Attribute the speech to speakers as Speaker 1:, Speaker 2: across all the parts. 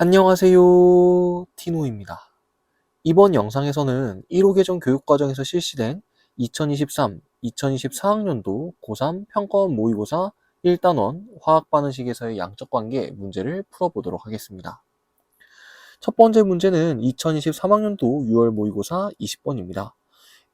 Speaker 1: 안녕하세요. 티노입니다. 이번 영상에서는 1호 개정 교육과정에서 실시된 2023-2024학년도 고3 평가원 모의고사 1단원 화학반응식에서의 양적 관계 문제를 풀어보도록 하겠습니다. 첫 번째 문제는 2023학년도 6월 모의고사 20번입니다.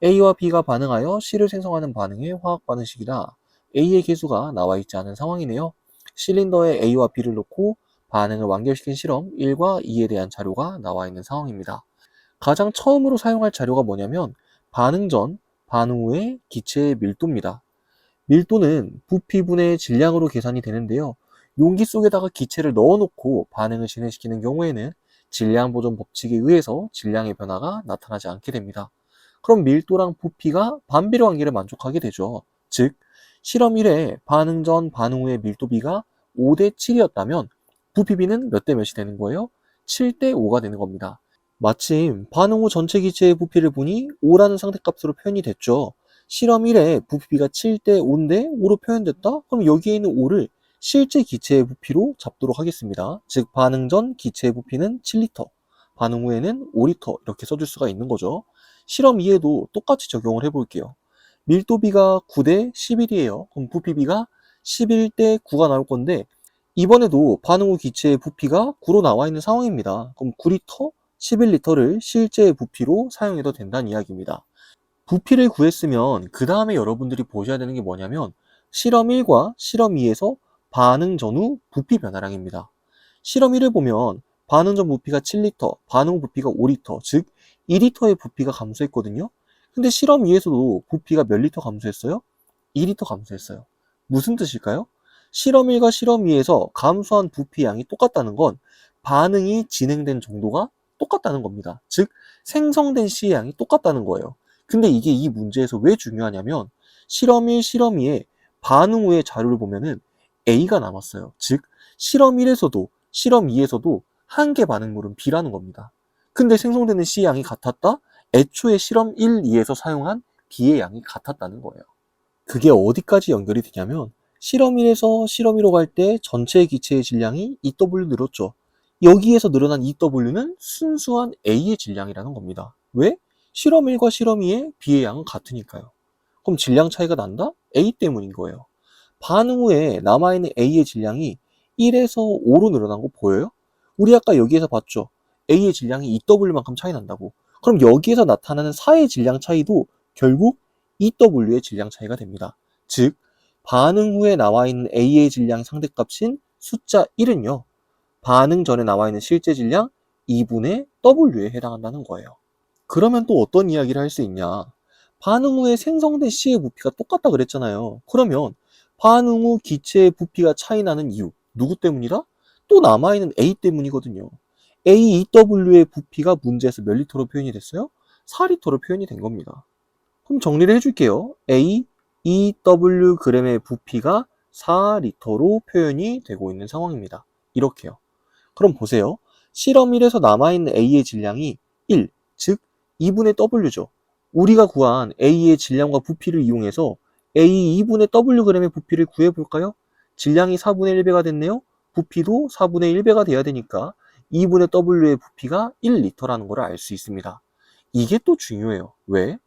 Speaker 1: A와 B가 반응하여 C를 생성하는 반응의 화학반응식이다. A의 개수가 나와 있지 않은 상황이네요. 실린더에 A와 B를 넣고 반응을 완결시킨 실험 1과 2에 대한 자료가 나와 있는 상황입니다. 가장 처음으로 사용할 자료가 뭐냐면 반응 전, 반응 후의 기체의 밀도입니다. 밀도는 부피분의 질량으로 계산이 되는데요. 용기 속에다가 기체를 넣어놓고 반응을 진행시키는 경우에는 질량 보존 법칙에 의해서 질량의 변화가 나타나지 않게 됩니다. 그럼 밀도랑 부피가 반비례 관계를 만족하게 되죠. 즉, 실험 1회 반응 전, 반응 후의 밀도비가 5대 7이었다면 부피비는 몇 대 몇이 되는 거예요? 7대 5가 되는 겁니다. 마침 반응 후 전체 기체의 부피를 보니 5라는 상대값으로 표현이 됐죠. 실험 1에 부피비가 7대 5인데 5로 표현됐다? 그럼 여기에 있는 5를 실제 기체의 부피로 잡도록 하겠습니다. 즉 반응 전 기체의 부피는 7리터, 반응 후에는 5리터 이렇게 써줄 수가 있는 거죠. 실험 2에도 똑같이 적용을 해볼게요. 밀도비가 9대 11이에요. 그럼 부피비가 11대 9가 나올 건데 이번에도 반응 후 기체의 부피가 9로 나와 있는 상황입니다. 그럼 9리터, 11리터를 실제 부피로 사용해도 된다는 이야기입니다. 부피를 구했으면 그 다음에 여러분들이 보셔야 되는 게 뭐냐면 실험 1과 실험 2에서 반응 전후 부피 변화량입니다. 실험 1을 보면 반응 전 부피가 7리터, 반응 후 부피가 5리터, 즉 2리터의 부피가 감소했거든요. 근데 실험 2에서도 부피가 몇 리터 감소했어요? 2리터 감소했어요. 무슨 뜻일까요? 실험 1과 실험 2에서 감소한 부피 양이 똑같다는 건 반응이 진행된 정도가 똑같다는 겁니다. 즉 생성된 C의 양이 똑같다는 거예요. 근데 이게 이 문제에서 왜 중요하냐면 실험 1, 실험 2의 반응 후의 자료를 보면은 A가 남았어요. 즉 실험 1에서도 실험 2에서도 한계 반응물은 B라는 겁니다. 근데 생성되는 C의 양이 같았다? 애초에 실험 1, 2에서 사용한 B의 양이 같았다는 거예요. 그게 어디까지 연결이 되냐면 실험 1에서 실험 2로 갈 때 전체 기체의 질량이 EW 늘었죠. 여기에서 늘어난 EW는 순수한 A의 질량이라는 겁니다. 왜? 실험 1과 실험 2의 B의 양은 같으니까요. 그럼 질량 차이가 난다? A 때문인 거예요. 반응 후에 남아있는 A의 질량이 1에서 5로 늘어난 거 보여요? 우리 아까 여기에서 봤죠? A의 질량이 EW만큼 차이 난다고. 그럼 여기에서 나타나는 4의 질량 차이도 결국 EW의 질량 차이가 됩니다. 즉, 반응 후에 나와 있는 A의 질량 상대값인 숫자 1은요. 반응 전에 나와 있는 실제 질량 2분의 W에 해당한다는 거예요. 그러면 또 어떤 이야기를 할 수 있냐? 반응 후에 생성된 C의 부피가 똑같다 그랬잖아요. 그러면 반응 후 기체의 부피가 차이 나는 이유, 누구 때문이다? 또 남아있는 A 때문이거든요. AEW의 부피가 문제에서 몇 리터로 표현이 됐어요? 4리터로 표현이 된 겁니다. 그럼 정리를 해줄게요. AEW g의 부피가 4리터로 표현이 되고 있는 상황입니다. 이렇게요. 그럼 보세요. 실험 1에서 남아있는 A의 질량이 1, 즉 2분의 W죠. 우리가 구한 A의 질량과 부피를 이용해서 A 2분의 Wg의 부피를 구해볼까요? 질량이 4분의 1배가 됐네요. 부피도 4분의 1배가 돼야 되니까 2분의 W의 부피가 1리터라는 걸 알 수 있습니다. 이게 또 중요해요. 왜?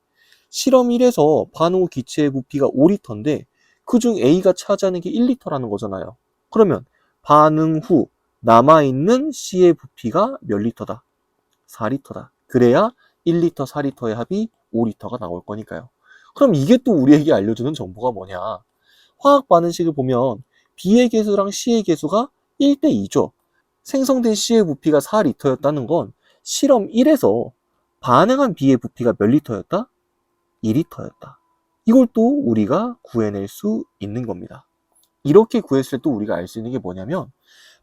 Speaker 1: 실험 1에서 반응 후 기체의 부피가 5리터인데 그중 A가 차지하는 게 1리터라는 거잖아요. 그러면 반응 후 남아있는 C의 부피가 몇 리터다? 4리터다. 그래야 1리터, 4리터의 합이 5리터가 나올 거니까요. 그럼 이게 또 우리에게 알려주는 정보가 뭐냐? 화학 반응식을 보면 B의 개수랑 C의 개수가 1대 2죠. 생성된 C의 부피가 4리터였다는 건 실험 1에서 반응한 B의 부피가 몇 리터였다? 2리터였다. 이걸 또 우리가 구해낼 수 있는 겁니다. 이렇게 구했을 때 또 우리가 알 수 있는 게 뭐냐면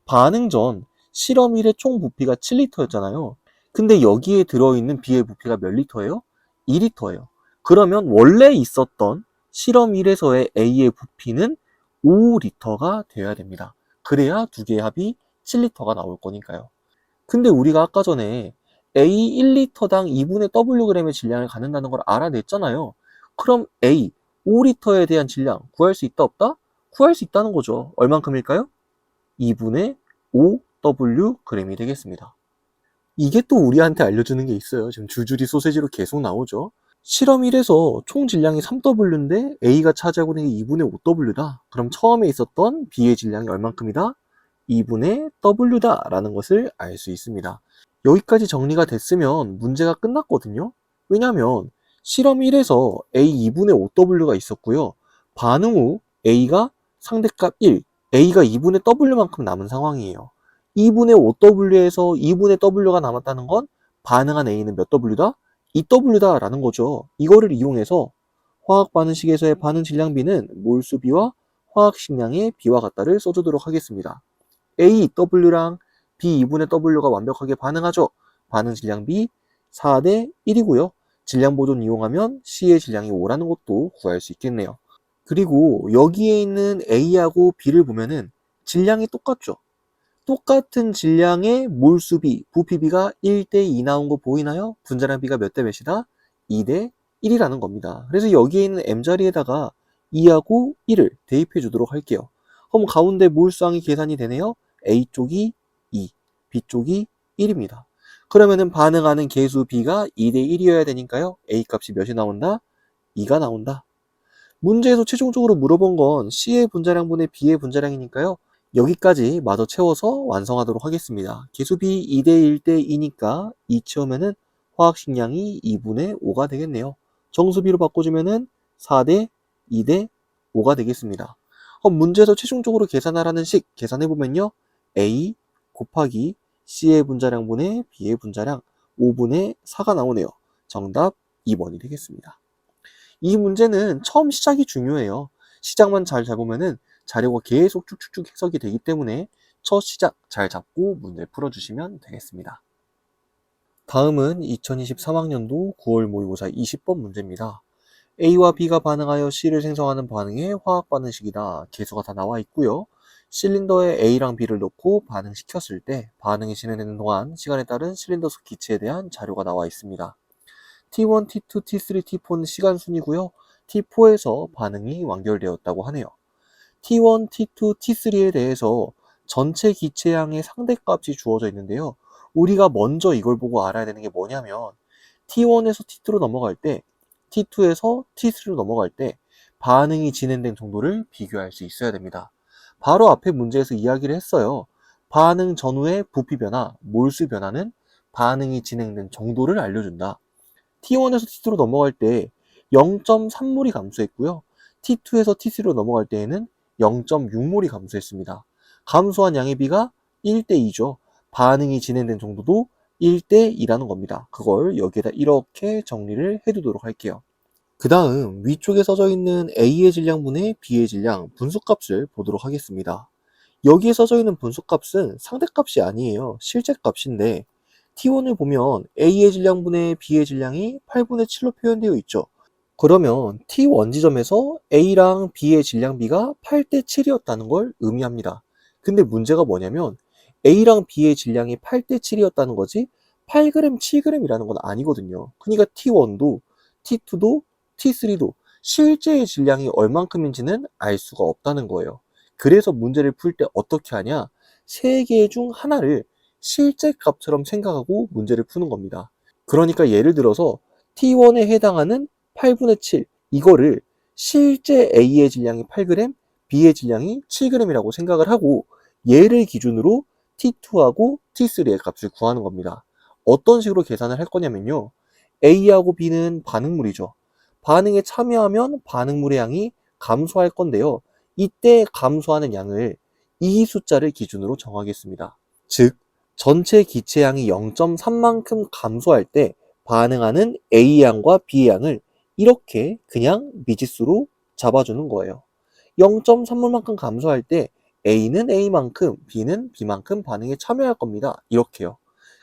Speaker 1: 반응 전 실험 1의 총 부피가 7리터였잖아요. 근데 여기에 들어있는 B의 부피가 몇 리터예요? 2리터예요. 그러면 원래 있었던 실험 1에서의 A의 부피는 5리터가 되어야 됩니다. 그래야 두 개의 합이 7리터가 나올 거니까요. 근데 우리가 아까 전에 A 1리터당 2분의 Wg의 질량을 갖는다는 걸 알아냈잖아요. 그럼 A 5리터에 대한 질량 구할 수 있다 없다? 구할 수 있다는 거죠. 얼만큼일까요? 2분의 5 Wg이 되겠습니다. 이게 또 우리한테 알려주는 게 있어요. 지금 줄줄이 소세지로 계속 나오죠. 실험 1에서 총 질량이 3W인데 A가 차지하고 있는 게 2분의 5W다. 그럼 처음에 있었던 B의 질량이 얼만큼이다? 2분의 W다 라는 것을 알 수 있습니다. 여기까지 정리가 됐으면 문제가 끝났거든요. 왜냐하면 실험 1에서 A 2분의 5W가 있었고요. 반응 후 A가 상대값 1, A가 2분의 W만큼 남은 상황이에요. 2분의 5W에서 2분의 W가 남았다는 건 반응한 A는 몇 W다? 2W다 라는 거죠. 이거를 이용해서 화학 반응식에서의 반응 질량 B는 몰수 B와 화학 식량의 B와 같다를 써주도록 하겠습니다. AW랑 B 2분의 W가 완벽하게 반응하죠. 반응 질량 B 4대 1이고요. 질량 보존 이용하면 C의 질량이 5라는 것도 구할 수 있겠네요. 그리고 여기에 있는 A하고 B를 보면은 질량이 똑같죠. 똑같은 질량의 몰수 B, 부피 B가 1대2 나온 거 보이나요? 분자량 B가 몇 대 몇이다? 2대1이라는 겁니다. 그래서 여기에 있는 M자리에다가 2하고 1을 대입해 주도록 할게요. 그럼 가운데 몰수항이 계산이 되네요. A쪽이 2, B쪽이 1입니다. 그러면은 반응하는 계수 B가 2대1이어야 되니까요. A 값이 몇이 나온다? 2가 나온다. 문제에서 최종적으로 물어본 건 C의 분자량분의 B의 분자량이니까요. 여기까지 마저 채워서 완성하도록 하겠습니다. 계수 B 2대 1대 2니까 2 채우면은 화학식량이 2분의 5가 되겠네요. 정수비로 바꿔주면은 4대 2대 5가 되겠습니다. 그럼 문제에서 최종적으로 계산하라는 식 계산해보면요. A 곱하기 C의 분자량분의 B의 분자량 5분의 4가 나오네요. 정답 2번이 되겠습니다. 이 문제는 처음 시작이 중요해요. 시작만 잘 잡으면은 자료가 계속 쭉쭉쭉 해석이 되기 때문에 첫 시작 잘 잡고 문제 풀어주시면 되겠습니다. 다음은 2023학년도 9월 모의고사 20번 문제입니다. A와 B가 반응하여 C를 생성하는 반응의 화학 반응식이다. 개수가 다 나와 있고요. 실린더에 A랑 B를 넣고 반응시켰을 때 반응이 진행되는 동안 시간에 따른 실린더 속 기체에 대한 자료가 나와 있습니다. T1, T2, T3, T4는 시간 순이고요. T4에서 반응이 완결되었다고 하네요. T1, T2, T3에 대해서 전체 기체량의 상대값이 주어져 있는데요. 우리가 먼저 이걸 보고 알아야 되는 게 뭐냐면 T1에서 T2로 넘어갈 때, T2에서 T3로 넘어갈 때 반응이 진행된 정도를 비교할 수 있어야 됩니다. 바로 앞에 문제에서 이야기를 했어요. 반응 전후의 부피 변화, 몰수 변화는 반응이 진행된 정도를 알려준다. T1에서 T2로 넘어갈 때 0.3몰이 감소했고요. T2에서 T3로 넘어갈 때에는 0.6몰이 감소했습니다. 감소한 양의 비가 1대2죠. 반응이 진행된 정도도 1대2라는 겁니다. 그걸 여기에다 이렇게 정리를 해두도록 할게요. 그 다음 위쪽에 써져 있는 A의 질량분의 B의 질량 분수값을 보도록 하겠습니다. 여기에 써져 있는 분수값은 상대값이 아니에요. 실제값인데 T1을 보면 A의 질량분의 B의 질량이 8분의 7로 표현되어 있죠. 그러면 T1 지점에서 A랑 B의 질량 B가 8대 7이었다는 걸 의미합니다. 근데 문제가 뭐냐면 A랑 B의 질량이 8대 7이었다는 거지 8g, 7g이라는 건 아니거든요. 그러니까 T1도 T2도 T3도 실제의 질량이 얼만큼인지는 알 수가 없다는 거예요. 그래서 문제를 풀 때 어떻게 하냐? 세 개 중 하나를 실제 값처럼 생각하고 문제를 푸는 겁니다. 그러니까 예를 들어서 T1에 해당하는 8분의 7 이거를 실제 A의 질량이 8g, B의 질량이 7g이라고 생각을 하고 얘를 기준으로 T2하고 T3의 값을 구하는 겁니다. 어떤 식으로 계산을 할 거냐면요. A하고 B는 반응물이죠. 반응에 참여하면 반응물의 양이 감소할 건데요. 이때 감소하는 양을 이 숫자를 기준으로 정하겠습니다. 즉, 전체 기체양이 0.3만큼 감소할 때 반응하는 A양과 B양을 이렇게 그냥 미지수로 잡아주는 거예요. 0.3몰만큼 감소할 때 A는 A만큼, B는 B만큼 반응에 참여할 겁니다. 이렇게요.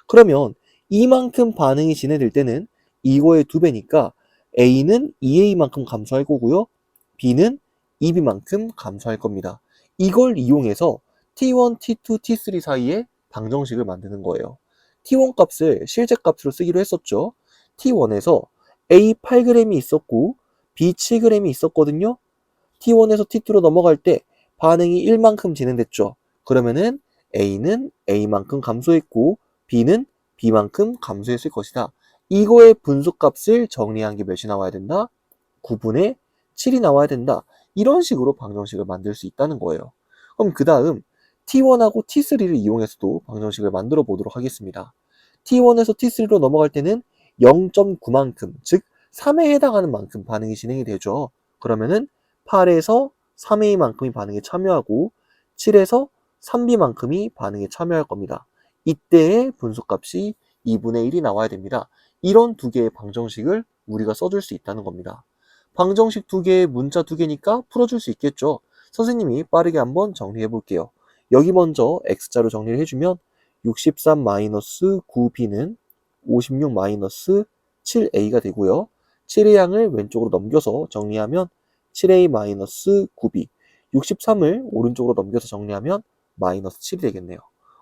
Speaker 1: 그러면 이만큼 반응이 진행될 때는 이거의 2배니까 A는 2A만큼 감소할 거고요. B는 2B만큼 감소할 겁니다. 이걸 이용해서 T1, T2, T3 사이에 방정식을 만드는 거예요. T1 값을 실제 값으로 쓰기로 했었죠. T1에서 A 8g이 있었고 B 7g이 있었거든요. T1에서 T2로 넘어갈 때 반응이 1만큼 진행됐죠. 그러면은 A는 A만큼 감소했고 B는 B만큼 감소했을 것이다. 이거의 분수값을 정리한 게 몇이 나와야 된다? 9분의 7이 나와야 된다. 이런 식으로 방정식을 만들 수 있다는 거예요. 그럼 그 다음 T1하고 T3를 이용해서도 방정식을 만들어 보도록 하겠습니다. T1에서 T3로 넘어갈 때는 0.9만큼, 즉 3에 해당하는 만큼 반응이 진행이 되죠. 그러면은 8에서 3A만큼이 반응에 참여하고 7에서 3B만큼이 반응에 참여할 겁니다. 이때의 분수값이 2분의 1이 나와야 됩니다. 이런 두 개의 방정식을 우리가 써줄 수 있다는 겁니다. 방정식 두 개, 문자 두 개니까 풀어줄 수 있겠죠. 선생님이 빠르게 한번 정리해 볼게요. 여기 먼저 X자로 정리를 해주면 63-9B는 56-7A가 되고요. 7의 양을 왼쪽으로 넘겨서 정리하면 7A-9B, 63을 오른쪽으로 넘겨서 정리하면 마이너스 7이 되겠네요.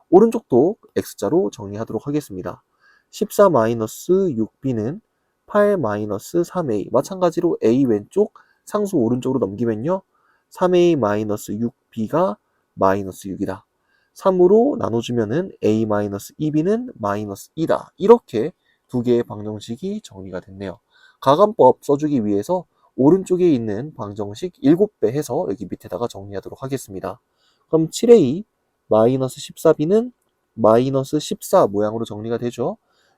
Speaker 1: 오른쪽도 X자로 정리하도록 하겠습니다. 14-6B는 8-3A, 마찬가지로 A 왼쪽, 상수 오른쪽으로 넘기면요. 3A-6B가 마이너스 6이다. 3으로 나눠주면은 A-2B는 마이너스 2다. 이렇게 두 개의 방정식이 정리가 됐네요. 가감법 써주기 위해서 오른쪽에 있는 방정식 7배 해서 여기 밑에다가 정리하도록 하겠습니다. 그럼 7A-14B는 마이너스 14 모양으로 정리가 되죠.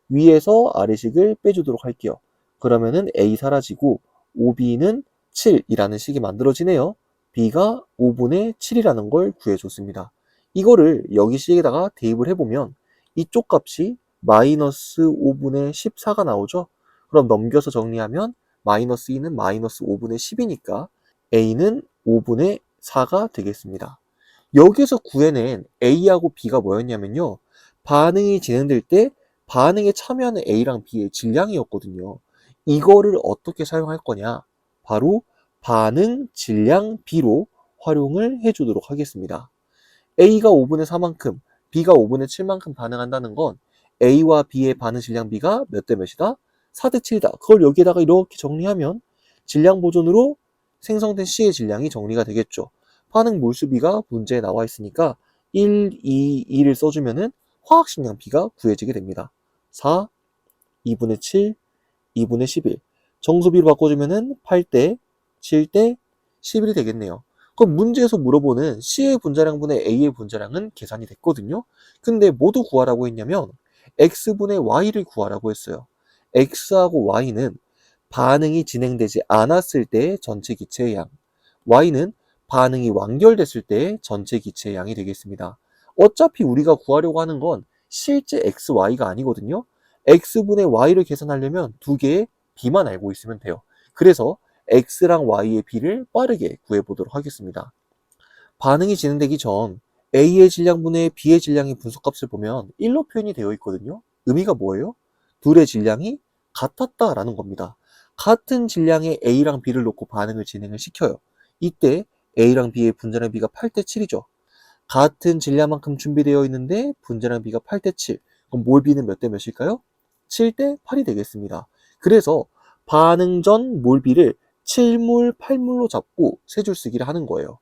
Speaker 1: 위에서 아래식을 빼주도록 할게요. 그러면은 A 사라지고 5B는 7이라는 식이 만들어지네요. B가 5분의 7이라는 걸 구해줬습니다. 이거를 여기 식에다가 대입을 해보면 이쪽 값이 마이너스 5분의 14가 나오죠. 그럼 넘겨서 정리하면 마이너스 2는 마이너스 5분의 10이니까 A는 5분의 4가 되겠습니다. 여기서 구해낸 A하고 B가 뭐였냐면요. 반응이 진행될 때 반응에 참여하는 A랑 B의 질량이었거든요. 이거를 어떻게 사용할 거냐? 바로 반응 질량 B로 활용을 해주도록 하겠습니다. A가 5분의 4만큼, B가 5분의 7만큼 반응한다는 건 A와 B의 반응 질량 B가 몇 대 몇이다? 4대 7이다. 그걸 여기에다가 이렇게 정리하면 질량 보존으로 생성된 C의 질량이 정리가 되겠죠. 반응 몰수 B가 문제에 나와 있으니까 1, 2, 2를 써주면은 화학식량 B가 구해지게 됩니다. 4, 2분의 7, 2분의 11. 정수비로 바꿔주면은 8대 7대 11이 되겠네요. 그럼 문제에서 물어보는 C의 분자량분의 A의 분자량은 계산이 됐거든요. 근데 뭐도 구하라고 했냐면 X분의 Y를 구하라고 했어요. X하고 Y는 반응이 진행되지 않았을 때의 전체 기체의 양, Y는 반응이 완결됐을 때의 전체 기체의 양이 되겠습니다. 어차피 우리가 구하려고 하는 건 실제 X, Y가 아니거든요. X분의 Y를 계산하려면 두 개의 B만 알고 있으면 돼요. 그래서 X랑 Y의 B를 빠르게 구해보도록 하겠습니다. 반응이 진행되기 전 A의 질량분의 B의 질량의 분수값을 보면 1로 표현이 되어 있거든요. 의미가 뭐예요? 둘의 질량이 같았다라는 겁니다. 같은 질량의 A랑 B를 놓고 반응을 진행을 시켜요. 이때 A랑 B의 분자량 B가 8대 7이죠. 같은 질량만큼 준비되어 있는데 분자량 B가 8대 7. 그럼 몰 B는 몇 대 몇일까요? 7대 8이 되겠습니다. 그래서 반응 전 몰 B를 7몰, 8몰로 잡고 세 줄 쓰기를 하는 거예요.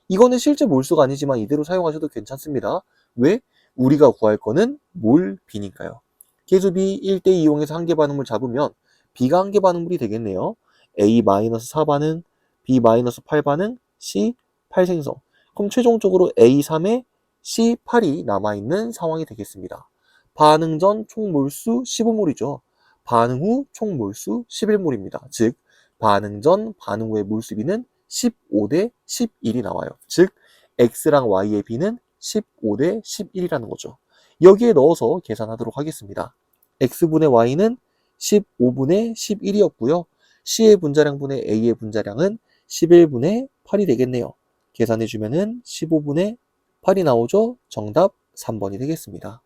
Speaker 1: 이거는 실제 몰수가 아니지만 이대로 사용하셔도 괜찮습니다. 왜? 우리가 구할 거는 몰 B니까요. 계수 B 1대 이용해서 한 개 반응물 잡으면 B가 한 개 반응물이 되겠네요. A-4 반응, B-8 반응, C 8 생성. 그럼 최종적으로 A3에 C8이 남아있는 상황이 되겠습니다. 반응 전 총 몰수 15몰이죠. 반응 후 총 몰수 11몰입니다. 즉 반응 전, 반응 후의 몰수비는 15대 11이 나와요. 즉 X랑 Y의 B는 15대 11이라는 거죠. 여기에 넣어서 계산하도록 하겠습니다. X분의 Y는 15분의 11이었고요. C의 분자량분의 A의 분자량은 11분의 8이 되겠네요. 계산해주면은 15분의 8이 나오죠? 정답 3번이 되겠습니다.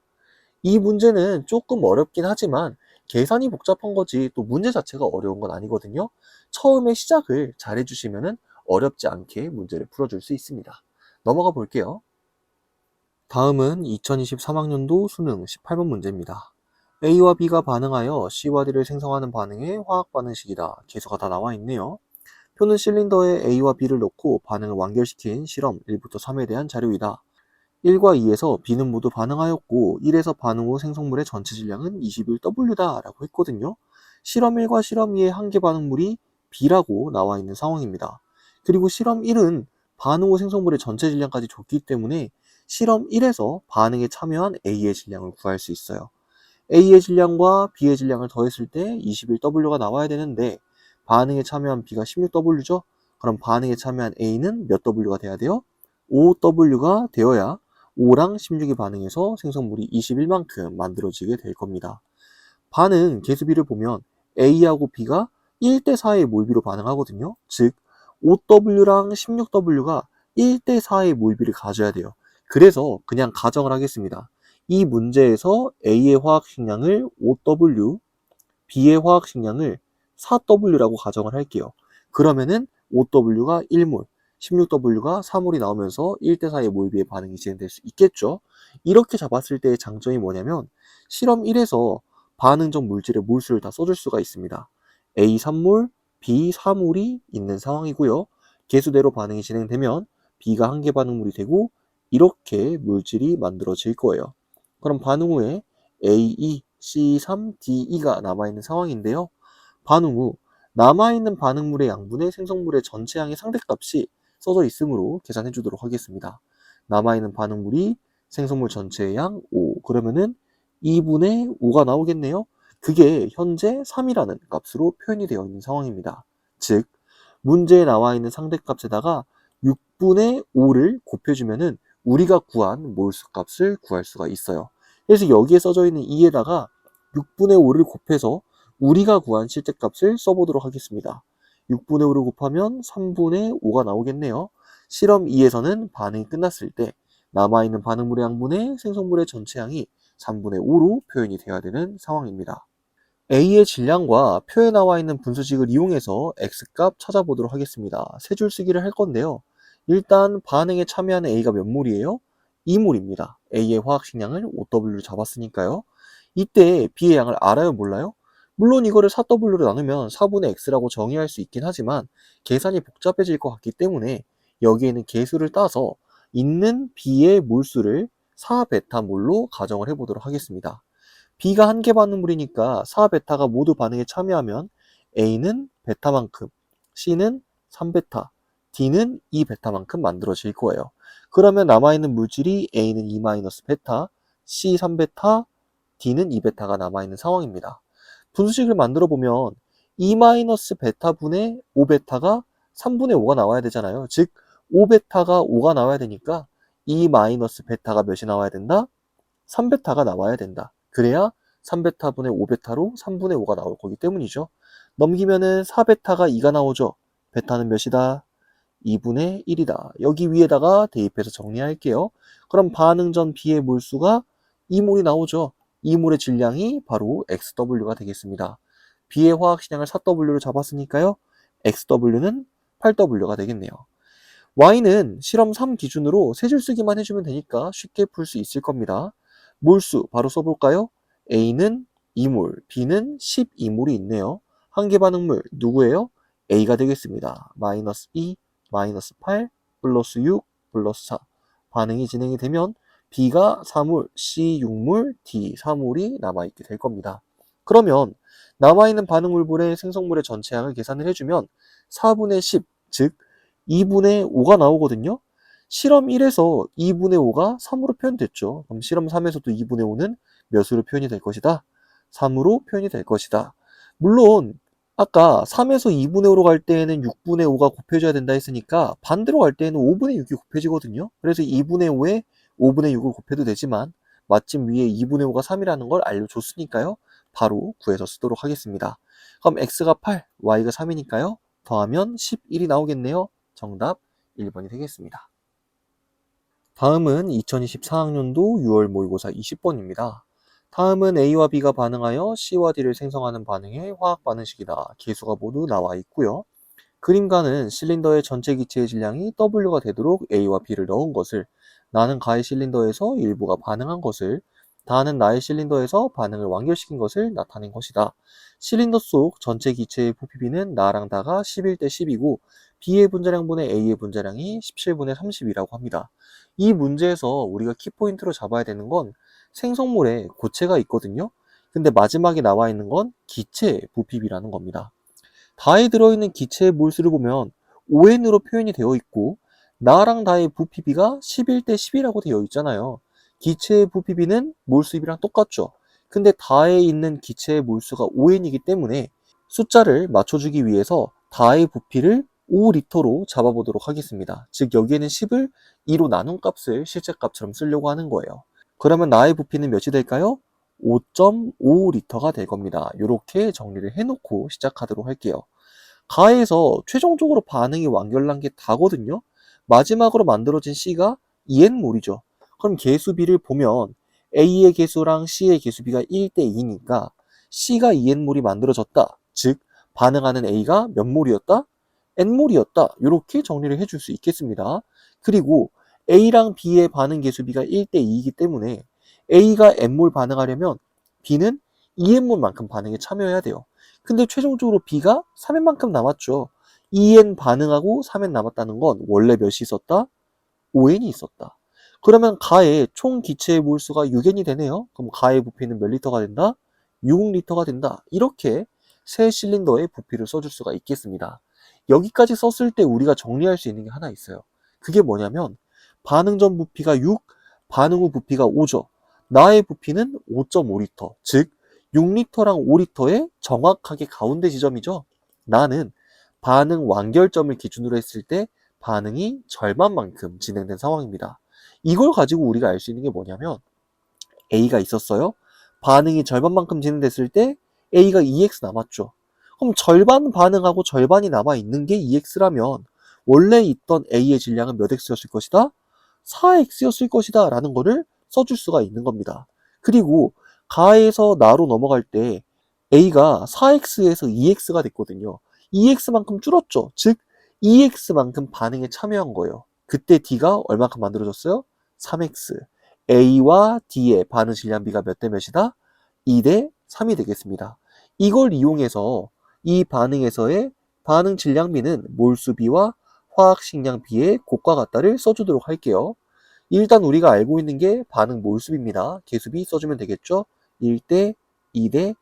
Speaker 1: 이 문제는 조금 어렵긴 하지만 계산이 복잡한 거지 또 문제 자체가 어려운 건 아니거든요. 처음에 시작을 잘 해주시면 어렵지 않게 문제를 풀어줄 수 있습니다. 넘어가 볼게요. 다음은 2023학년도 수능 18번 문제입니다. A와 B가 반응하여 C와 D를 생성하는 반응의 화학 반응식이다. 계수가 다 나와 있네요. 표는 실린더에 A와 B를 넣고 반응을 완결시킨 실험 1부터 3에 대한 자료이다. 1과 2에서 B는 모두 반응하였고 1에서 반응 후 생성물의 전체 질량은 21W다 라고 했거든요. 실험 1과 실험 2의 한계 반응물이 B라고 나와 있는 상황입니다. 그리고 실험 1은 반응 후 생성물의 전체 질량까지 줬기 때문에 실험 1에서 반응에 참여한 A의 질량을 구할 수 있어요. A의 질량과 B의 질량을 더했을 때 21W가 나와야 되는데 반응에 참여한 B가 16W죠? 그럼 반응에 참여한 A는 몇 W가 돼야 돼요? 5W가 되어야 5랑 16이 반응해서 생성물이 21만큼 만들어지게 될 겁니다. 반응 계수비를 보면 A하고 B가 1대4의 몰비로 반응하거든요. 즉 5W랑 16W가 1대4의 몰비를 가져야 돼요. 그래서 그냥 가정을 하겠습니다. 이 문제에서 A의 화학식량을 5W, B의 화학식량을 4W라고 가정을 할게요. 그러면은 5W가 1몰, 16W가 4몰이 나오면서 1대4의 몰비의 반응이 진행될 수 있겠죠. 이렇게 잡았을 때의 장점이 뭐냐면 실험 1에서 반응 전 물질의 몰수를 다 써줄 수가 있습니다. A 3몰, B 4몰이 있는 상황이고요. 계수대로 반응이 진행되면 B가 한계 반응물이 되고 이렇게 물질이 만들어질 거예요. 그럼 반응 후에 A2, C3, D2가 남아있는 상황인데요. 반응 후 남아있는 반응물의 양분의 생성물의 전체 양의 상대값이 써져 있으므로 계산해 주도록 하겠습니다. 남아있는 반응물이 생성물 전체의 양 5, 그러면은 2분의 5가 나오겠네요. 그게 현재 3이라는 값으로 표현이 되어 있는 상황입니다. 즉, 문제에 나와 있는 상대값에다가 6분의 5를 곱해주면은 우리가 구한 몰수 값을 구할 수가 있어요. 그래서 여기에 써져 있는 2에다가 6분의 5를 곱해서 우리가 구한 실제값을 써보도록 하겠습니다. 6분의 5를 곱하면 3분의 5가 나오겠네요. 실험 2에서는 반응이 끝났을 때 남아있는 반응물의 양분의 생성물의 전체 양이 3분의 5로 표현이 되어야 되는 상황입니다. A의 질량과 표에 나와 있는 분수식을 이용해서 X값 찾아보도록 하겠습니다. 세 줄 쓰기를 할 건데요. 일단 반응에 참여하는 A가 몇 몰이에요? 2몰입니다. A의 화학식량을 5W로 잡았으니까요. 이때 B의 양을 알아요, 몰라요? 물론 이거를 4W로 나누면 4분의 X라고 정의할 수 있긴 하지만 계산이 복잡해질 것 같기 때문에 여기에는 계수를 따서 있는 B의 몰수를 4베타몰로 가정을 해보도록 하겠습니다. B가 한계 반응물이니까 4베타가 모두 반응에 참여하면 A는 베타만큼, C는 3베타, D는 2베타만큼 만들어질 거예요. 그러면 남아있는 물질이 A는 2-베타, C 3베타, D는 2베타가 남아있는 상황입니다. 분수식을 만들어 보면 2-베타분의 5베타가 3분의 5가 나와야 되잖아요. 즉 5베타가 5가 나와야 되니까 2-베타가 몇이 나와야 된다? 3베타가 나와야 된다. 그래야 3베타분의 5베타로 3분의 5가 나올 거기 때문이죠. 넘기면은 4베타가 2가 나오죠. 베타는 몇이다? 2분의 1이다. 여기 위에다가 대입해서 정리할게요. 그럼 반응 전 B의 몰수가 2몰이 나오죠. 2몰의 질량이 바로 XW가 되겠습니다. B의 화학식량을 4W로 잡았으니까요. XW는 8W가 되겠네요. Y는 실험 3 기준으로 세 줄 쓰기만 해주면 되니까 쉽게 풀 수 있을 겁니다. 몰수 바로 써볼까요? A는 2몰, B는 12몰이 있네요. 한계 반응물 누구예요? A가 되겠습니다. 마이너스 2, 마이너스 8, 플러스 6, 플러스 4. 반응이 진행이 되면 B가 4몰, C 6몰, D 4몰이 남아있게 될 겁니다. 그러면 남아있는 반응물분의 생성물의 전체량을 계산을 해주면 4분의 10, 즉 2분의 5가 나오거든요. 실험 1에서 2분의 5가 3으로 표현됐죠. 그럼 실험 3에서도 2분의 5는 몇으로 표현이 될 것이다? 3으로 표현이 될 것이다. 물론 아까 3에서 2분의 5로 갈 때에는 6분의 5가 곱해져야 된다 했으니까 반대로 갈 때에는 5분의 6이 곱해지거든요. 그래서 2분의 5에 5분의 6을 곱해도 되지만 마침 위에 2분의 5가 3이라는 걸 알려줬으니까요. 바로 구해서 쓰도록 하겠습니다. 그럼 x가 8, y가 3이니까요. 더하면 11이 나오겠네요. 정답 1번이 되겠습니다. 다음은 2024학년도 6월 모의고사 20번입니다. 다음은 A와 B가 반응하여 C와 D를 생성하는 반응의 화학 반응식이다. 계수가 모두 나와 있고요. 그림과는 실린더의 전체 기체의 질량이 W가 되도록 A와 B를 넣은 것을, 나는 가해 실린더에서 일부가 반응한 것을, 다는 나의 실린더에서 반응을 완결시킨 것을 나타낸 것이다. 실린더 속 전체 기체의 부피비는 나랑 다가 11대 10이고 B의 분자량분의 A의 분자량이 17분의 30이라고 합니다. 이 문제에서 우리가 키포인트로 잡아야 되는 건 생성물에 고체가 있거든요. 근데 마지막에 나와 있는 건 기체 부피비라는 겁니다. 다에 들어있는 기체의 몰수를 보면 ON으로 표현이 되어 있고 나랑 다의 부피비가 11대 10이라고 되어 있잖아요. 기체의 부피비는 몰수비랑 똑같죠. 근데 다에 있는 기체의 몰수가 ON이기 때문에 숫자를 맞춰주기 위해서 다의 부피를 5리터로 잡아보도록 하겠습니다. 즉 여기에는 10을 2로 나눈 값을 실제 값처럼 쓰려고 하는 거예요. 그러면 나의 부피는 몇이 될까요? 5.5리터가 될 겁니다. 이렇게 정리를 해놓고 시작하도록 할게요. 가에서 최종적으로 반응이 완결난 게 다거든요. 마지막으로 만들어진 C가 EN몰이죠. 그럼 개수비를 보면 A의 개수랑 C의 개수비가 1대 2니까 C가 EN몰이 만들어졌다. 즉 반응하는 A가 몇 몰이었다? N몰이었다. 이렇게 정리를 해줄 수 있겠습니다. 그리고 A랑 B의 반응 개수비가 1대 2이기 때문에 A가 N몰 반응하려면 B는 EN몰만큼 반응에 참여해야 돼요. 근데 최종적으로 B가 3N만큼 남았죠. 2N 반응하고 3N 남았다는 건 원래 몇이 있었다? 5N이 있었다. 그러면 가의 총 기체의 몰수가 6N이 되네요. 그럼 가의 부피는 몇 리터가 된다? 6리터가 된다. 이렇게 새 실린더의 부피를 써줄 수가 있겠습니다. 여기까지 썼을 때 우리가 정리할 수 있는 게 하나 있어요. 그게 뭐냐면 반응 전 부피가 6, 반응 후 부피가 5죠. 나의 부피는 5.5리터, 즉 6리터랑 5리터의 정확하게 가운데 지점이죠. 나는 반응 완결점을 기준으로 했을 때 반응이 절반만큼 진행된 상황입니다. 이걸 가지고 우리가 알 수 있는 게 뭐냐면 A가 있었어요. 반응이 절반만큼 진행됐을 때 A가 2x 남았죠. 그럼 절반 반응하고 절반이 남아있는 게 2x라면 원래 있던 A의 질량은 몇 x였을 것이다? 4x였을 것이다 라는 거를 써줄 수가 있는 겁니다. 그리고 가에서 나로 넘어갈 때 A가 4x에서 2x가 됐거든요. 2x만큼 줄었죠. 즉 2x만큼 반응에 참여한 거예요. 그때 D가 얼마큼 만들어졌어요? 3x. A와 D의 반응 질량비가 몇 대 몇이다? 2대 3이 되겠습니다. 이걸 이용해서 이 반응에서의 반응 질량비는 몰수비와 화학식량비의 곱과 같다를 써주도록 할게요. 일단 우리가 알고 있는 게 반응 몰수비입니다. 개수비 써주면 되겠죠? 1대 2대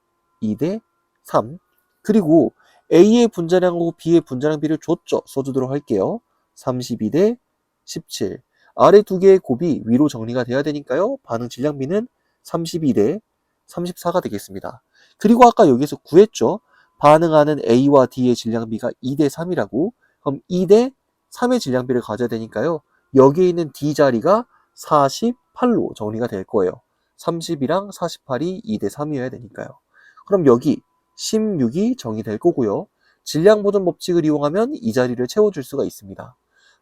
Speaker 1: 2대 3. 그리고 A의 분자량하고 B의 분자량비를 줬죠. 써주도록 할게요. 32대 17. 아래 두 개의 곱이 위로 정리가 돼야 되니까요. 반응 질량비는 32대 34가 되겠습니다. 그리고 아까 여기서 구했죠. 반응하는 A와 D의 질량비가 2대 3이라고. 그럼 2대 3의 질량비를 가져야 되니까요. 여기에 있는 D 자리가 48로 정리가 될 거예요. 30이랑 48이 2대 3이어야 되니까요. 그럼 여기 16이 정의될 거고요. 질량 보존 법칙을 이용하면 이 자리를 채워줄 수가 있습니다.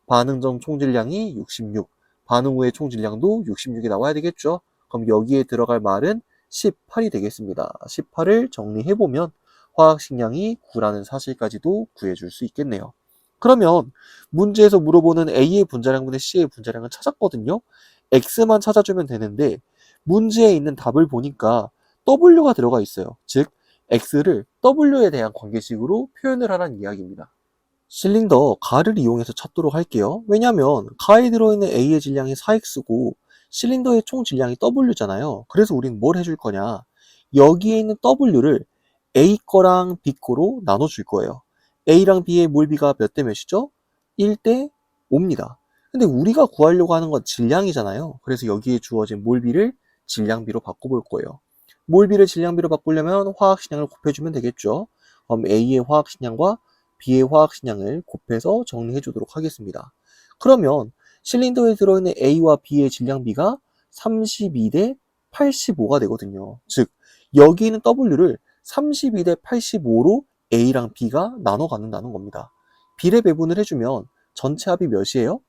Speaker 1: 반응 전 총질량이 66, 반응 후의 총질량도 66이 나와야 되겠죠. 그럼 여기에 들어갈 말은 18이 되겠습니다. 18을 정리해보면 화학식량이 9라는 사실까지도 구해줄 수 있겠네요. 그러면 문제에서 물어보는 A의 분자량분의 C의 분자량을 찾았거든요. X만 찾아주면 되는데 문제에 있는 답을 보니까 W가 들어가 있어요. 즉 X를 W에 대한 관계식으로 표현을 하라는 이야기입니다. 실린더 가를 이용해서 찾도록 할게요. 왜냐하면 가에 들어있는 A의 질량이 4X고 실린더의 총 질량이 W잖아요. 그래서 우린 뭘 해줄 거냐? 여기에 있는 W를 A 거랑 B 거로 나눠줄 거예요. A랑 B의 몰비가 몇 대 몇이죠? 1대 5입니다. 근데 우리가 구하려고 하는 건 질량이잖아요. 그래서 여기에 주어진 몰비를 질량비로 바꿔볼 거예요. 몰비를 질량비로 바꾸려면 화학식량을 곱해주면 되겠죠. 그럼 A의 화학식량과 B의 화학식량을 곱해서 정리해 주도록 하겠습니다. 그러면 실린더에 들어있는 A와 B의 질량비가 32대 85가 되거든요. 즉 여기 있는 W를 32대 85로 A랑 B가 나눠 갖는다는 겁니다. 비례 배분을 해주면 전체 합이 몇이에요?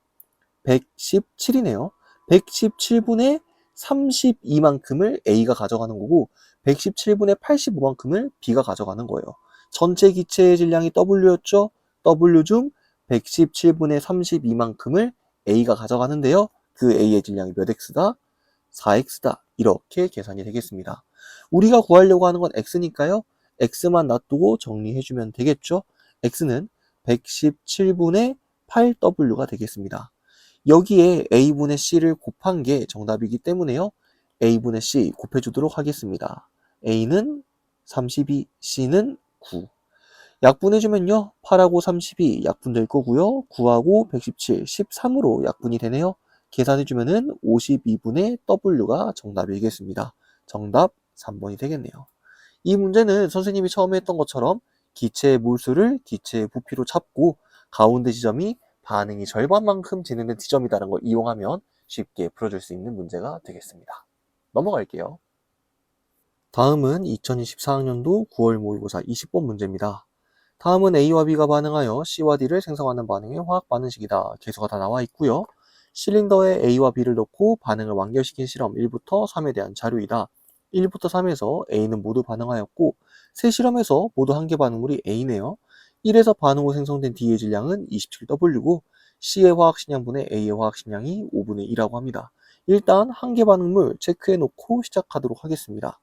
Speaker 1: 117이네요. 117분의 32만큼을 A가 가져가는 거고 117분의 85만큼을 B가 가져가는 거예요. 전체 기체의 질량이 W였죠? W 중 117분의 32만큼을 A가 가져가는데요. 그 A의 질량이 몇 X다? 4x다. 이렇게 계산이 되겠습니다. 우리가 구하려고 하는 건 x니까요. x만 놔두고 정리해주면 되겠죠. x는 117분의 8w가 되겠습니다. 여기에 a분의 c를 곱한 게 정답이기 때문에요. a분의 c 곱해주도록 하겠습니다. a는 32, c는 9. 약분해주면요. 8하고 32 약분될 거고요. 9하고 117, 13으로 약분이 되네요. 계산해주면은 52분의 w가 정답이겠습니다. 정답 3번이 되겠네요. 이 문제는 선생님이 처음에 했던 것처럼 기체의 몰수를 기체의 부피로 잡고 가운데 지점이 반응이 절반만큼 진행된 지점이라는 걸 이용하면 쉽게 풀어줄 수 있는 문제가 되겠습니다. 넘어갈게요. 다음은 2024학년도 9월 모의고사 20번 문제입니다. 다음은 A와 B가 반응하여 C와 D를 생성하는 반응의 화학 반응식이다. 개수가 다 나와 있고요. 실린더에 A와 B를 넣고 반응을 완결시킨 실험 1부터 3에 대한 자료이다. 1부터 3에서 A는 모두 반응하였고 세 실험에서 모두 한 개 반응물이 A네요. 1에서 반응 후 생성된 D의 질량은 27W고 C의 화학식량분의 A의 화학식량이 5분의 2라고 합니다. 일단 한 개 반응물 체크해 놓고 시작하도록 하겠습니다.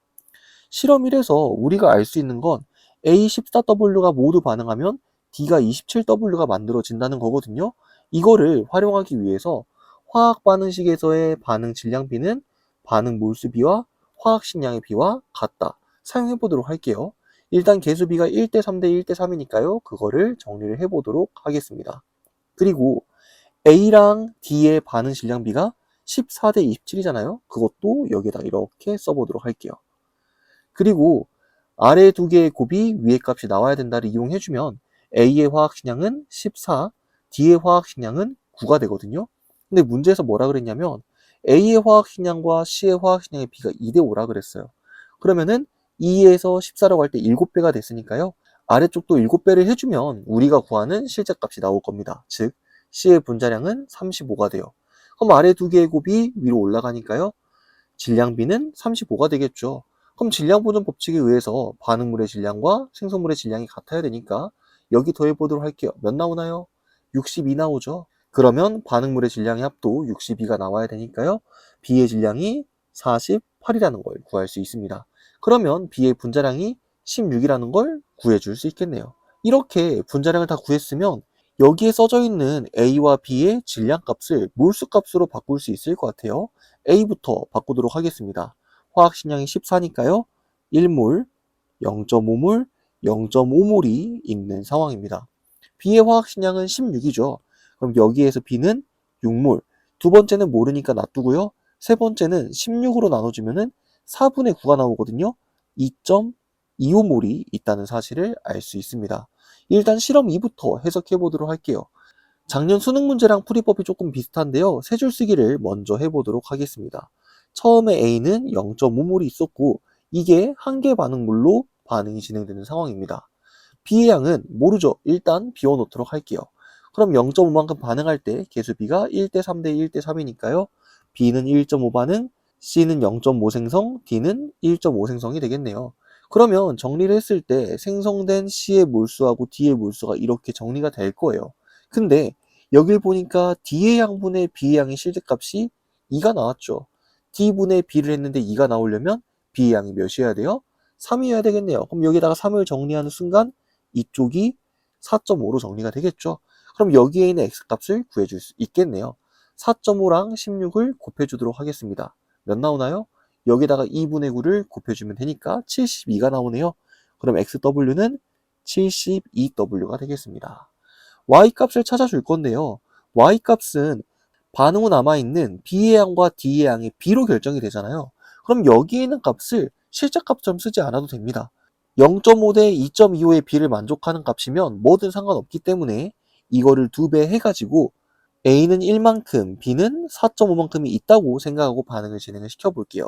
Speaker 1: 실험 1에서 우리가 알 수 있는 건 A14W가 모두 반응하면 D가 27W가 만들어진다는 거거든요. 이거를 활용하기 위해서 화학 반응식에서의 반응 질량 B는 반응 몰수 B와 화학 식량의 B와 같다. 사용해 보도록 할게요. 일단 개수 B가 1대 3대 1대 3이니까요. 그거를 정리를 해 보도록 하겠습니다. 그리고 A랑 D의 반응 질량 B가 14대 27이잖아요. 그것도 여기에다 이렇게 써보도록 할게요. 그리고 아래 두 개의 곱이 위의 값이 나와야 된다를 이용해주면 A의 화학식량은 14, D의 화학식량은 9가 되거든요. 근데 문제에서 뭐라 그랬냐면 A의 화학식량과 C의 화학식량의 비가 2대 5라 그랬어요. 그러면은 2에서 14라고 할 때 7배가 됐으니까요. 아래쪽도 7배를 해주면 우리가 구하는 실제값이 나올 겁니다. 즉 C의 분자량은 35가 돼요. 그럼 아래 두 개의 곱이 위로 올라가니까요. 질량 B는 35가 되겠죠. 그럼 질량 보존 법칙에 의해서 반응물의 질량과 생성물의 질량이 같아야 되니까 여기 더해보도록 할게요. 몇 나오나요? 62 나오죠. 그러면 반응물의 질량의 합도 62가 나와야 되니까요. B의 질량이 48이라는 걸 구할 수 있습니다. 그러면 B의 분자량이 16이라는 걸 구해줄 수 있겠네요. 이렇게 분자량을 다 구했으면 여기에 써져 있는 A와 B의 질량 값을 몰수 값으로 바꿀 수 있을 것 같아요. A부터 바꾸도록 하겠습니다. 화학 식량이 14니까요. 1몰, 0.5몰, 0.5몰이 있는 상황입니다. B의 화학 식량은 16이죠. 그럼 여기에서 B는 6몰. 두 번째는 모르니까 놔두고요. 세 번째는 16으로 나눠주면 4분의 9가 나오거든요. 2.25몰이 있다는 사실을 알 수 있습니다. 일단 실험 2부터 해석해 보도록 할게요. 작년 수능 문제랑 풀이법이 조금 비슷한데요. 세 줄 쓰기를 먼저 해보도록 하겠습니다. 처음에 A는 0.5몰이 있었고 이게 한 개 반응물로 반응이 진행되는 상황입니다. B의 양은 모르죠. 일단 비워놓도록 할게요. 그럼 0.5만큼 반응할 때 개수 B가 1대 3대 1대 3이니까요. B는 1.5 반응, C는 0.5 생성, D는 1.5 생성이 되겠네요. 그러면 정리를 했을 때 생성된 C의 몰수하고 D의 몰수가 이렇게 정리가 될 거예요. 근데 여길 보니까 D의 양분의 B의 양의 실제값이 2가 나왔죠. D분의 B를 했는데 2가 나오려면 B의 양이 몇이어야 돼요? 3이어야 되겠네요. 그럼 여기다가 3을 정리하는 순간 이쪽이 4.5로 정리가 되겠죠. 그럼 여기에 있는 x값을 구해줄 수 있겠네요. 4.5랑 16을 곱해주도록 하겠습니다. 몇 나오나요? 여기다가 2분의 9를 곱해주면 되니까 72가 나오네요. 그럼 xw는 72w가 되겠습니다. y값을 찾아줄 건데요. y값은 반응 후 남아있는 b의 양과 d의 양의 b로 결정이 되잖아요. 그럼 여기에 있는 값을 실제값처럼 쓰지 않아도 됩니다. 0.5 대 2.25의 B를 만족하는 값이면 뭐든 상관없기 때문에 이거를 2배 해가지고 A는 1만큼, B는 4.5만큼이 있다고 생각하고 반응을 진행을 시켜볼게요.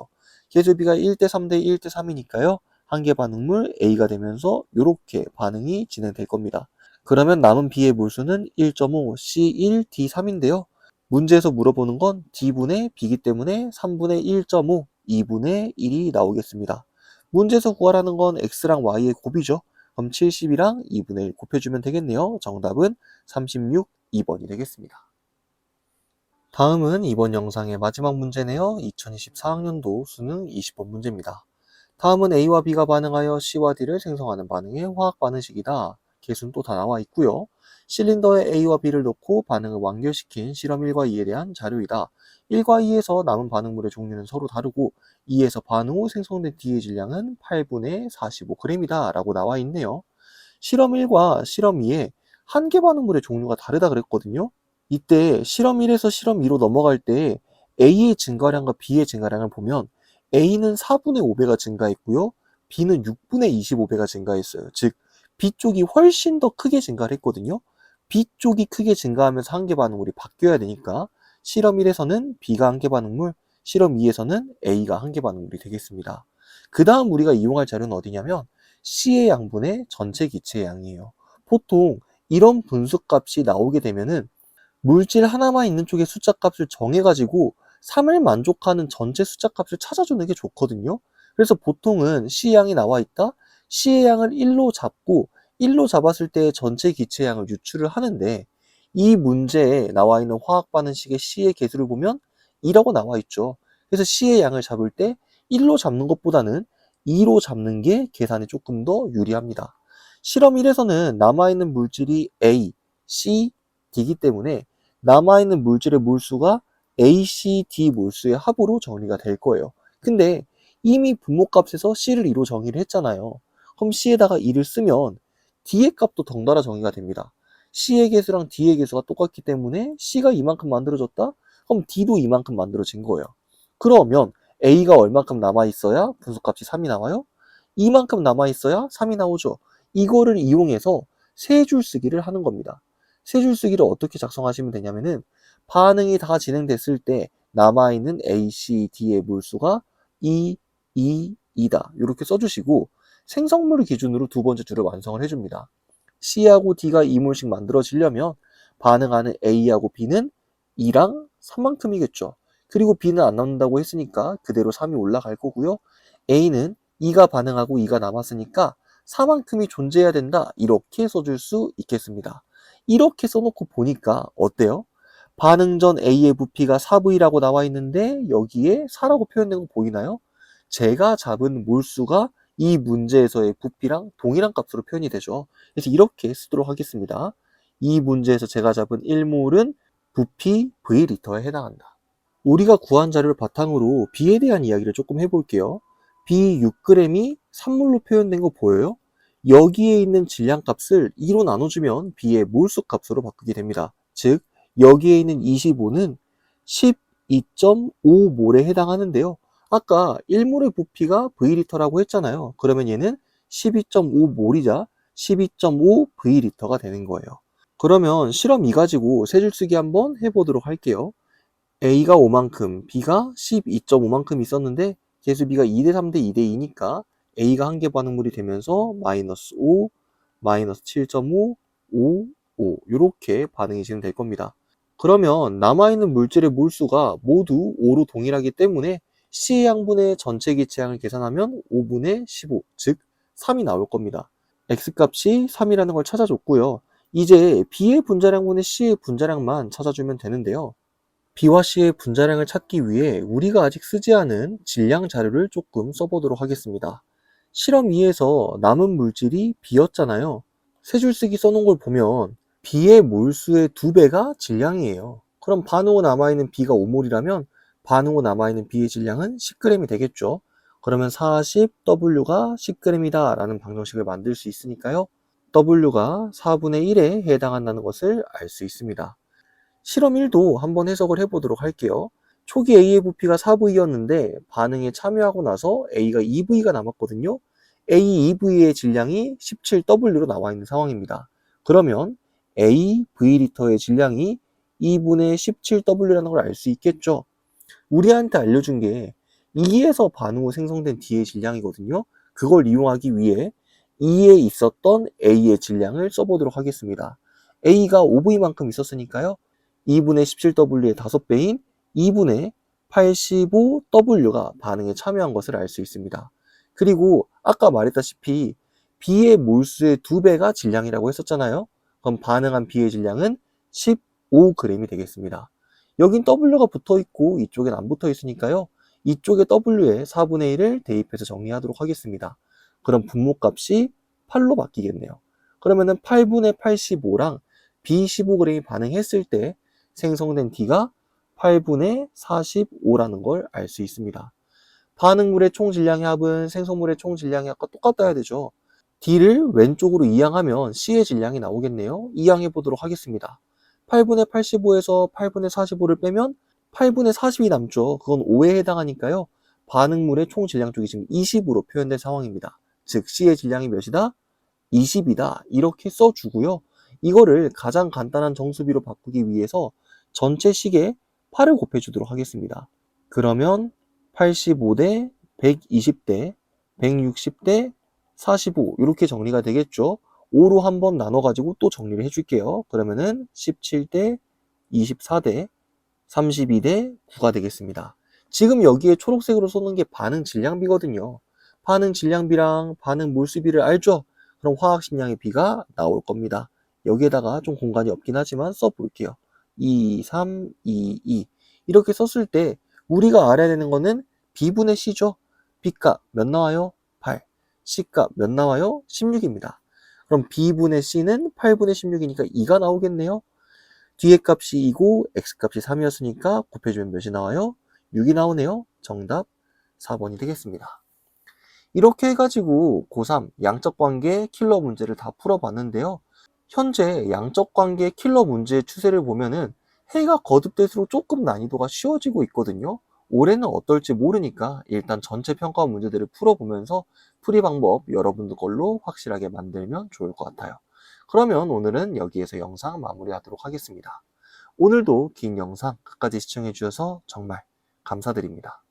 Speaker 1: 개수 B가 1대 3대 1대 3이니까요. 한 개 반응물 A가 되면서 이렇게 반응이 진행될 겁니다. 그러면 남은 B의 몰수는 1.5, C1, D3인데요. 문제에서 물어보는 건 D분의 B이기 때문에 3분의 1.5, 2분의 1이 나오겠습니다. 문제에서 구하라는 건 X랑 Y의 곱이죠. 그럼 70이랑 2분의 1 곱해주면 되겠네요. 정답은 36, 2번이 되겠습니다. 다음은 이번 영상의 마지막 문제네요. 2024학년도 수능 20번 문제입니다. 다음은 A와 B가 반응하여 C와 D를 생성하는 반응의 화학 반응식이다. 개수는 또 다 나와 있고요. 실린더에 A와 B를 넣고 반응을 완결시킨 실험 1과 2에 대한 자료이다. 1과 2에서 남은 반응물의 종류는 서로 다르고 2에서 반응 후 생성된 D의 질량은 8분의 45g이다 라고 나와 있네요. 실험 1과 실험 2에 한 개 반응물의 종류가 다르다 그랬거든요. 이때 실험 1에서 실험 2로 넘어갈 때 A의 증가량과 B의 증가량을 보면 A는 4분의 5배가 증가했고요. B는 6분의 25배가 증가했어요. 즉 B쪽이 훨씬 더 크게 증가를 했거든요. B쪽이 크게 증가하면서 한 개 반응물이 바뀌어야 되니까 실험 1에서는 B가 한 개 반응물, 실험 2에서는 A가 한 개 반응물이 되겠습니다. 그 다음 우리가 이용할 자료는 어디냐면 C의 양분의 전체 기체의 양이에요. 보통 이런 분수값이 나오게 되면은 물질 하나만 있는 쪽에 숫자 값을 정해가지고 3을 만족하는 전체 숫자 값을 찾아주는 게 좋거든요. 그래서 보통은 C의 양이 나와 있다. C의 양을 1로 잡고 1로 잡았을 때 전체 기체의 양을 유출을 하는데 이 문제에 나와 있는 화학 반응식의 C의 개수를 보면 2라고 나와 있죠. 그래서 C의 양을 잡을 때 1로 잡는 것보다는 2로 잡는 게 계산에 조금 더 유리합니다. 실험 1에서는 남아있는 물질이 A, C, D이기 때문에 남아있는 물질의 몰수가 A, C, D 몰수의 합으로 정리가 될 거예요. 근데 이미 분모값에서 C를 2로 정의를 했잖아요. 그럼 C에다가 2를 쓰면 D의 값도 덩달아 정의가 됩니다. C의 개수랑 D의 개수가 똑같기 때문에 C가 이만큼 만들어졌다? 그럼 D도 이만큼 만들어진 거예요. 그러면 A가 얼만큼 남아있어야 분수값이 3이 나와요? 이만큼 남아있어야 3이 나오죠. 이거를 이용해서 세 줄 쓰기를 하는 겁니다. 세 줄 쓰기를 어떻게 작성하시면 되냐면은 반응이 다 진행됐을 때 남아있는 A, C, D의 몰수가 2, 2, 2다. 이렇게 써주시고 생성물을 기준으로 두 번째 줄을 완성을 해줍니다. C하고 D가 2몰씩 만들어지려면 반응하는 A하고 B는 2랑 3만큼이겠죠. 그리고 B는 안 남는다고 했으니까 그대로 3이 올라갈 거고요. A는 2가 반응하고 2가 남았으니까 4만큼이 존재해야 된다. 이렇게 써줄 수 있겠습니다. 이렇게 써놓고 보니까 어때요? 반응 전 A의 부피가 4V라고 나와 있는데 여기에 4라고 표현된 거 보이나요? 제가 잡은 몰수가 이 문제에서의 부피랑 동일한 값으로 표현이 되죠. 그래서 이렇게 쓰도록 하겠습니다. 이 문제에서 제가 잡은 1몰은 부피 V리터에 해당한다. 우리가 구한 자료를 바탕으로 B에 대한 이야기를 조금 해볼게요. B 6g이 산물로 표현된 거 보여요? 여기에 있는 질량값을 2로 나눠주면 B의 몰수 값으로 바꾸게 됩니다. 즉 여기에 있는 25는 12.5몰에 해당하는데요. 아까 1몰의 부피가 V리터라고 했잖아요. 그러면 얘는 12.5몰이자 12.5V리터가 되는 거예요. 그러면 실험 2 가지고 세 줄 쓰기 한번 해보도록 할게요. A가 5만큼, B가 12.5만큼 있었는데 개수 B가 2대 3대 2대 2니까 A가 한 개 반응물이 되면서 마이너스 5, 마이너스 7.5, 5, 5 이렇게 반응이 진행될 겁니다. 그러면 남아있는 물질의 몰수가 모두 5로 동일하기 때문에 C의 양분의 전체 기체량을 계산하면 5분의 15, 즉 3이 나올 겁니다. X값이 3이라는 걸 찾아줬고요. 이제 B의 분자량분의 C의 분자량만 찾아주면 되는데요. B와 C의 분자량을 찾기 위해 우리가 아직 쓰지 않은 질량 자료를 조금 써보도록 하겠습니다. 실험 2에서 남은 물질이 B였잖아요. 세 줄 쓰기 써놓은 걸 보면 B의 몰수의 2배가 질량이에요. 그럼 반응 후 남아있는 B가 5몰이라면 반응 후 남아있는 B의 질량은 10g이 되겠죠. 그러면 40W가 10g이다 라는 방정식을 만들 수 있으니까요. W가 4분의 1에 해당한다는 것을 알 수 있습니다. 실험 1도 한번 해석을 해보도록 할게요. 초기 A의 부피가 4V였는데 반응에 참여하고 나서 A가 2V가 남았거든요. A 2V의 질량이 17W로 나와 있는 상황입니다. 그러면 A V리터의 질량이 2분의 17W라는 걸 알 수 있겠죠. 우리한테 알려준 게 2에서 반응 후 생성된 D의 질량이거든요. 그걸 이용하기 위해 2에 있었던 A의 질량을 써보도록 하겠습니다. A가 5V만큼 있었으니까요. 2분의 17W의 5배인 2분의 85W가 반응에 참여한 것을 알 수 있습니다. 그리고 아까 말했다시피 B의 몰수의 2배가 질량이라고 했었잖아요. 그럼 반응한 B의 질량은 15g이 되겠습니다. 여긴 W가 붙어 있고 이쪽엔 안 붙어 있으니까요. 이쪽에 W에 4분의 1을 대입해서 정리하도록 하겠습니다. 그럼 분모값이 8로 바뀌겠네요. 그러면은 8분의 85랑 B15g이 반응했을 때 생성된 D가 8분의 45라는 걸 알 수 있습니다. 반응물의 총 질량의 합은 생성물의 총 질량의 합과 똑같아야 되죠. D를 왼쪽으로 이항하면 C의 질량이 나오겠네요. 이항해 보도록 하겠습니다. 8분의 85에서 8분의 45를 빼면 8분의 40이 남죠. 그건 5에 해당하니까요. 반응물의 총 질량 쪽이 지금 20으로 표현된 상황입니다. 즉 C의 질량이 몇이다? 20이다. 이렇게 써주고요. 이거를 가장 간단한 정수비로 바꾸기 위해서 전체 식에 8을 곱해주도록 하겠습니다. 그러면 85대 120대 160대 45 이렇게 정리가 되겠죠. 5로 한번 나눠가지고 또 정리를 해줄게요. 그러면은 17대 24대 32대 9가 되겠습니다. 지금 여기에 초록색으로 쏘는 게 반응 질량비거든요. 반응 질량비랑 반응 몰수비를 알죠? 그럼 화학 식량의 비가 나올 겁니다. 여기에다가 좀 공간이 없긴 하지만 써볼게요. 2, 3, 2, 2 이렇게 썼을 때 우리가 알아야 되는 거는 B분의 C죠. B값 몇 나와요? 8. C값 몇 나와요? 16입니다. 그럼 B분의 C는 8분의 16이니까 2가 나오겠네요. 뒤에 값이 2고 x값이 3이었으니까 곱해주면 몇이 나와요? 6이 나오네요. 정답 4번이 되겠습니다. 이렇게 해가지고 고3 양적관계 킬러 문제를 다 풀어봤는데요. 현재 양적관계 킬러 문제의 추세를 보면은 해가 거듭될수록 조금 난이도가 쉬워지고 있거든요. 올해는 어떨지 모르니까 일단 전체 평가 문제들을 풀어보면서 풀이 방법 여러분들 걸로 확실하게 만들면 좋을 것 같아요. 그러면 오늘은 여기에서 영상 마무리하도록 하겠습니다. 오늘도 긴 영상 끝까지 시청해 주셔서 정말 감사드립니다.